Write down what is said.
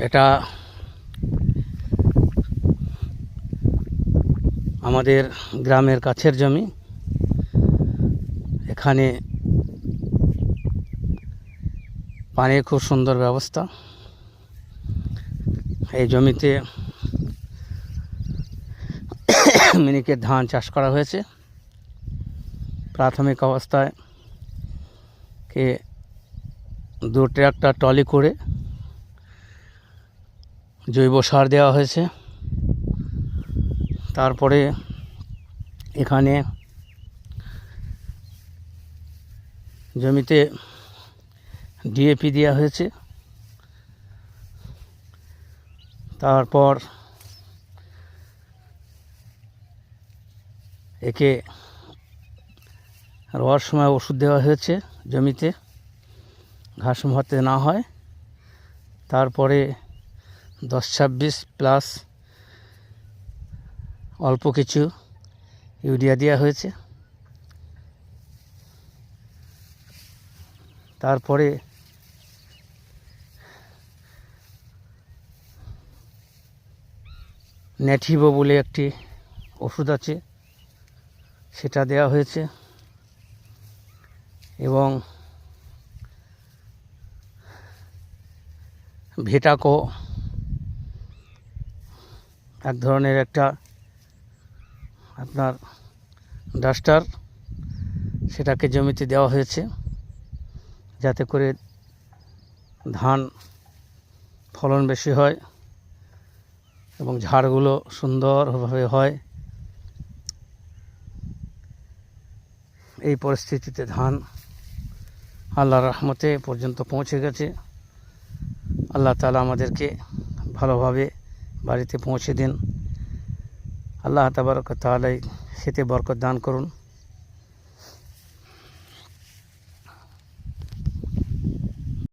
এটা আমাদের গ্রামের কাছের জমি। এখানে পানির খুব সুন্দর ব্যবস্থা। এই জমিতে মিনিকেট ধান চাষ করা হয়েছে। প্রাথমিক অবস্থায় কে 2 ট্রাক্টর ট্রলি করে জৈব সার দেওয়া হয়েছে। তারপরে এখানে জমিতে ডিএপি দেওয়া হয়েছে। তারপর একে রোয়ার সময় ওষুধ দেওয়া হয়েছে জমিতে, ঘাস মারতে না হয়। তারপরে 10-26 প্লাস অল্প কিছু ইউরিয়া দেওয়া হয়েছে। তারপরে নেটিভো বলে একটি ওষুধ আছে, সেটা দেওয়া হয়েছে। এবং ভেটাকো এক ধরনের একটা আপনার ডাস্টার, সেটাকে জমিতে দেওয়া হয়েছে যাতে করে ধান ফলন বেশি হয় এবং ঝাড়গুলো সুন্দরভাবে হয়। এই পরিস্থিতিতে ধান আল্লাহর রহমতে পর্যন্ত পৌঁছে গেছে। আল্লাহ তাআলা আমাদেরকে ভালোভাবে বাড়িতে পৌঁছে দিন। আল্লাহ তাবারক ওয়া তাআলা খেতে বরকত দান করুন।